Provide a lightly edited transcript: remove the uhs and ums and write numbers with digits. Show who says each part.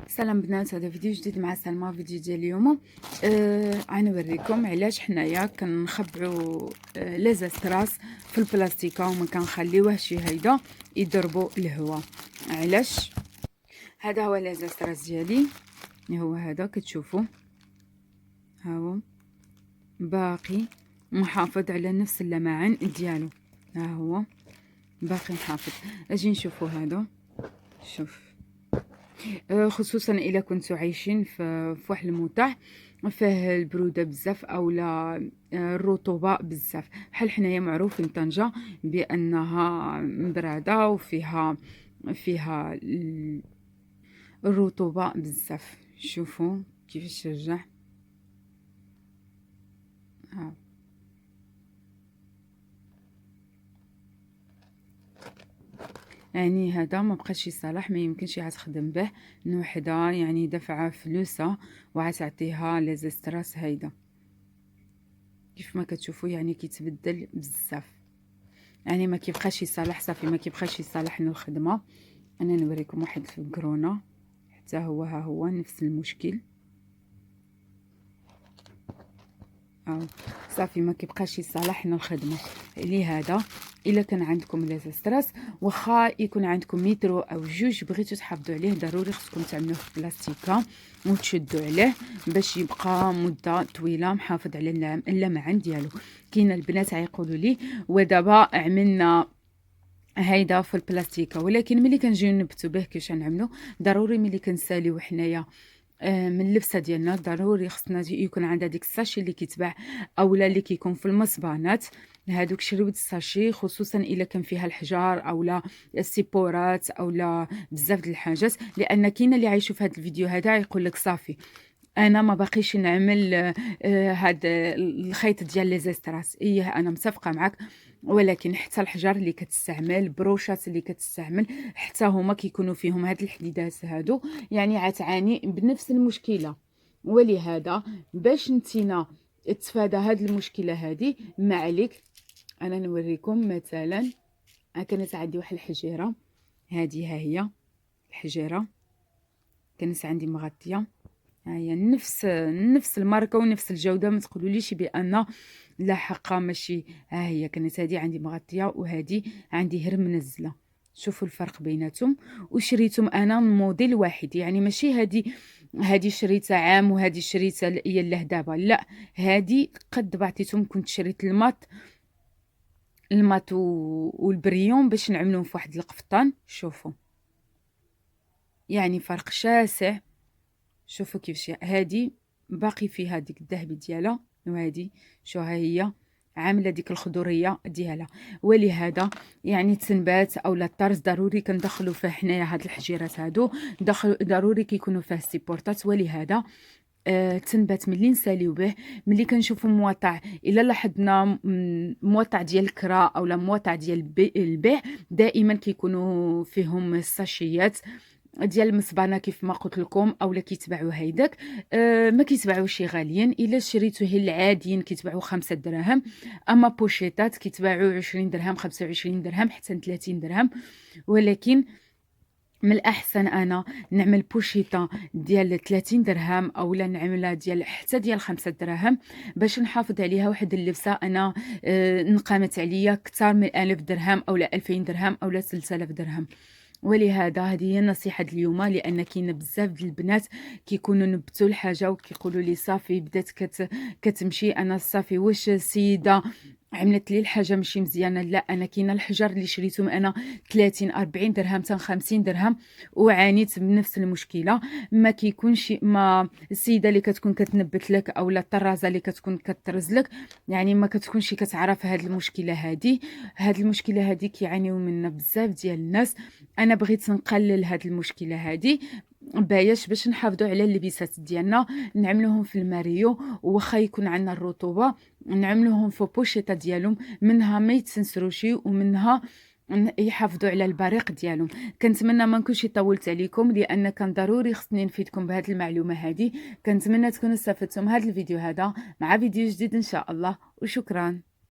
Speaker 1: سلام بنات، هذا فيديو جديد مع سلمى. فيديو ديال اليوم غنوريكم علاش حنايا كنخبعوا لي زستراس في البلاستيكه وما كنخليوهش هيدا يضربوا الهواء. علاش؟ هذا هو لي زستراس ديالي، هو هذا كتشوفوا، ها هو باقي محافظ على نفس اللمعان ديالو، ها هو باقي محافظ. اجي نشوفوا هذا، شوف، خصوصا الا كنتو عايشين في واحد الموطع فيه البروده بزاف اولا الرطوبه بزاف، بحال حنايا معروفين طنجه بانها مبراده وفيها الرطوبه بزاف. شوفوا كيفاش رجع، ها يعني هذا ما بقاش يصالح، ما يمكنش تخدم به وحده، يعني دفعه فلوسها وعتعطيها لي زستراس. هيدا كيف ما كتشوفوا يعني كيتبدل بزاف، يعني ما كيبقاش يصالح، صافي ما كيبقاش يصالح للخدمه. انا نوريكم واحد في الكرونا حتى هو، ها هو نفس المشكل، صافي ما كيبقاش يصالح لنا الخدمه. لهذا الا كان عندكم لي زستراس، واخا يكون عندكم مترو او جوج بغيتو تحافظوا عليه، ضروري خصكم تعملوه في بلاستيكه وتشدوا عليه باش يبقى مده طويله محافظ على اللمعان ديالو. كاين البنات غيقولوا لي ودابا عملنا هيدا في البلاستيكه، ولكن ملي كنجيو نبتو به كيفاش نعملو، ضروري ملي كنساليو حنايا من اللبسه ديالنا ضروري خصنا يكون عندها ديك الساشي اللي كيتباع اولا اللي كيكون في المصبانات، هادوك شريود الساشي، خصوصا الا كان فيها الحجار اولا السيبورات اولا بزاف د الحاجات. لان كاين اللي عايشوا في هذا الفيديو هذا يقول لك صافي انا ما باقيش نعمل هاد الخيط ديال لي زيستراس. ايه انا متفقه معك، ولكن حتى الحجر اللي كتستعمل، البروشات اللي كتستعمل، حتى هما كيكونوا فيهم هاد الحديدات هادو، يعني عتعاني بنفس المشكله. ولهذا باش نتينا تفادى هاد المشكله هادي، ما عليك. انا نوريكم مثلا، كانت عندي واحد الحجيره هادي، ها هي الحجيره كانت عندي مغطيه، هي نفس الماركه ونفس الجوده، ما تقولوليش بان لا حقا ماشي. ها هي كانت هذه عندي مغطيه وهذه عندي هر منزله. شوفوا الفرق بيناتهم. وشريتهم انا من موديل واحد، يعني ماشي هذه شريتها عام وهذه شريتها هي اللي دابا، لا، هذه قد بعطيتهم. كنت شريت المات والبريون باش نعملهم في واحد القفطان. شوفوا يعني فرق شاسع. شوفوا كيفاش هادي باقي فيها ديك الذهبي ديالها، وهادي شو ها هي عامله ديك الخضوريه ديالها. ولهذا يعني التنبات اولا الطرز ضروري كندخلوا فيه حنايا هاد الحجيرات هادو، ضروري كيكونوا فيه سيبورتات. ولهذا التنبات ملي نساليو به، ملي كنشوفوا مواطع، الا لاحظنا مواطع ديال الكرا اولا مواطع ديال البيع، دائما كيكونوا فيهم الساشيات ديال المصبانه كيف ما قلت لكم، اولا كيتباعوا هيداك. ما كيتباعوش شي غاليين، الا شريتو هي العاديين كيتباعوا 5 دراهم، اما بوشيطات كيتباعوا 20 درهم 25 درهم حتى 30 درهم. ولكن من الاحسن انا نعمل بوشيطه ديال 30 درهم اولا نعملها ديال 5 دراهم باش نحافظ عليها. واحد اللبسه انا نقامت عليا اكثر من 1000 درهم اولا 2000 درهم اولا 3000 درهم. ولهذا هذه هي النصيحه اليوم، لان كاين بزاف ديال البنات كيكونوا نبتوا الحاجه وكيقولوا لي صافي بدات كتمشي، انا صافي واش السيده عملت لي الحاجه ماشي مزيانه. لا، انا كاين الحجر اللي شريتهم انا 30 40 درهم حتى 50 درهم وعانيت بنفس المشكله. ما كيكونش ما السيده اللي كتكون كتنبت لك اولا الطرازه اللي كتكون كترز لك، يعني ما كتكونش كتعرف هذه المشكله هذه كيعانيو منها بزاف ديال الناس. انا بغيت نقلل هذه المشكله هذه باش نحافظوا على اللبسات ديالنا، نعملوهم في الماريو واخا يكون عندنا الرطوبه، نعملوهم في بوشيطه ديالهم، منها ما يتسنسروش ومنها يحافظوا على البريق ديالهم. كنتمنى ما نكونش طولت عليكم، لان كان ضروري خصني نفيدكم بهذه المعلومه هذه. كنتمنى تكونوا استفدتم هذا الفيديو هذا، مع فيديو جديد ان شاء الله، وشكرا.